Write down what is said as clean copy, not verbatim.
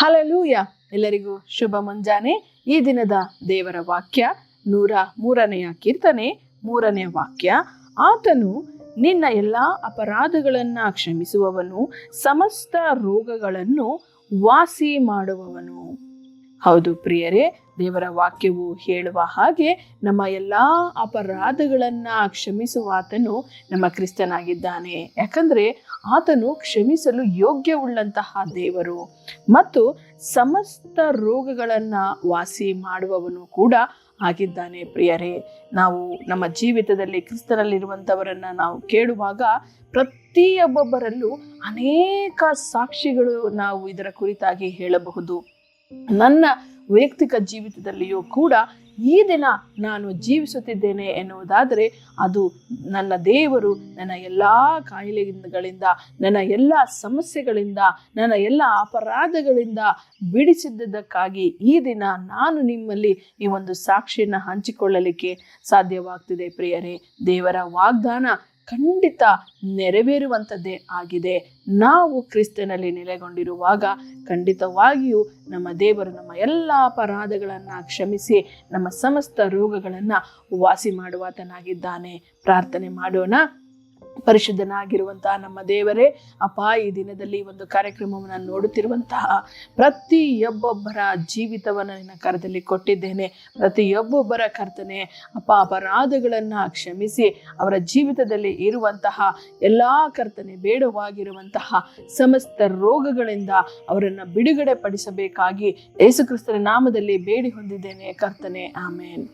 Hallelujah. ಎಲ್ಲರಿಗೂ ಶುಭ ಮುಂಜಾನೆ. ಈ ದಿನದ ದೇವರ ವಾಕ್ಯ 103ನೆಯ ಕೀರ್ತನೆ 3ನೇ ವಾಕ್ಯ. ಆತನು ನಿನ್ನ ಎಲ್ಲಾ ಅಪರಾಧಗಳನ್ನ ಕ್ಷಮಿಸುವವನು, ಸಮಸ್ತ ರೋಗಗಳನ್ನು ವಾಸಿ ಮಾಡುವವನು. ಹೌದು ಪ್ರಿಯರೇ, ದೇವರ ವಾಕ್ಯವು ಹೇಳುವ ಹಾಗೆ ನಮ್ಮ ಎಲ್ಲಾ ಅಪರಾಧಗಳನ್ನ ಕ್ಷಮಿಸುವಾತನು ನಮ್ಮ ಕ್ರಿಸ್ತನಾಗಿದ್ದಾನೆ. ಯಾಕಂದ್ರೆ ಆತನು ಕ್ಷಮಿಸಲು ಯೋಗ್ಯವುಳ್ಳಂತಹ ದೇವರು ಮತ್ತು ಸಮಸ್ತ ರೋಗಗಳನ್ನ ವಾಸಿ ಮಾಡುವವನು ಕೂಡ ಆಗಿದ್ದಾನೆ. ಪ್ರಿಯರೇ, ನಾವು ನಮ್ಮ ಜೀವಿತದಲ್ಲಿ ಕ್ರಿಸ್ತನಲ್ಲಿರುವಂಥವರನ್ನ ನಾವು ಕೇಳುವಾಗ ಪ್ರತಿಯೊಬ್ಬೊಬ್ಬರಲ್ಲೂ ಅನೇಕ ಸಾಕ್ಷಿಗಳು ನಾವು ಇದರ ಕುರಿತಾಗಿ ಹೇಳಬಹುದು. ನನ್ನ ವೈಯಕ್ತಿಕ ಜೀವಿತದಲ್ಲಿಯೂ ಕೂಡ ಈ ದಿನ ನಾನು ಜೀವಿಸುತ್ತಿದ್ದೇನೆ ಎನ್ನುವುದಾದರೆ ಅದು ನನ್ನ ದೇವರು ನನ್ನ ಎಲ್ಲ ಕಾಯಿಲೆಗಳಿಂದ, ನನ್ನ ಎಲ್ಲ ಸಮಸ್ಯೆಗಳಿಂದ, ನನ್ನ ಎಲ್ಲ ಅಪರಾಧಗಳಿಂದ ಬಿಡಿಸಿದ್ದಕ್ಕಾಗಿ ಈ ದಿನ ನಾನು ನಿಮ್ಮಲ್ಲಿ ಈ ಒಂದು ಸಾಕ್ಷಿಯನ್ನು ಹಂಚಿಕೊಳ್ಳಲಿಕ್ಕೆ ಸಾಧ್ಯವಾಗ್ತಿದೆ. ಪ್ರಿಯರೇ, ದೇವರ ವಾಗ್ದಾನ ಖಂಡಿತ ನೆರವೇರುವಂಥದ್ದೇ ಆಗಿದೆ. ನಾವು ಕ್ರಿಸ್ತನಲ್ಲಿ ನೆಲೆಗೊಂಡಿರುವಾಗ ಖಂಡಿತವಾಗಿಯೂ ನಮ್ಮ ದೇವರು ನಮ್ಮ ಎಲ್ಲ ಅಪರಾಧಗಳನ್ನು ಕ್ಷಮಿಸಿ ನಮ್ಮ ಸಮಸ್ತ ರೋಗಗಳನ್ನು ವಾಸಿ ಮಾಡುವಾತನಾಗಿದ್ದಾನೆ. ಪ್ರಾರ್ಥನೆ ಮಾಡೋಣ. ಪರಿಶುದ್ಧನಾಗಿರುವಂತಹ ನಮ್ಮ ದೇವರೇ, ಅಪ್ಪ, ಈ ದಿನದಲ್ಲಿ ಒಂದು ಕಾರ್ಯಕ್ರಮವನ್ನು ನೋಡುತ್ತಿರುವಂತಹ ಪ್ರತಿಯೊಬ್ಬೊಬ್ಬರ ಜೀವಿತವನ್ನು ನಿನ್ನ ಕರದಲ್ಲಿ ಕೊಟ್ಟಿದ್ದೇನೆ. ಪ್ರತಿಯೊಬ್ಬೊಬ್ಬರ ಕರ್ತನೆ ಅಪ್ಪ ಅಪರಾಧಗಳನ್ನು ಕ್ಷಮಿಸಿ ಅವರ ಜೀವಿತದಲ್ಲಿ ಇರುವಂತಹ ಎಲ್ಲ ಕರ್ತನೆ ಬೇಡವಾಗಿರುವಂತಹ ಸಮಸ್ತ ರೋಗಗಳಿಂದ ಅವರನ್ನು ಬಿಡುಗಡೆ ಪಡಿಸಬೇಕಾಗಿ ಯೇಸು ಕ್ರಿಸ್ತನ ನಾಮದಲ್ಲಿ ಬೇಡಿ ಹೊಂದಿದ್ದೇನೆ ಕರ್ತನೆ. ಆಮೇನ್.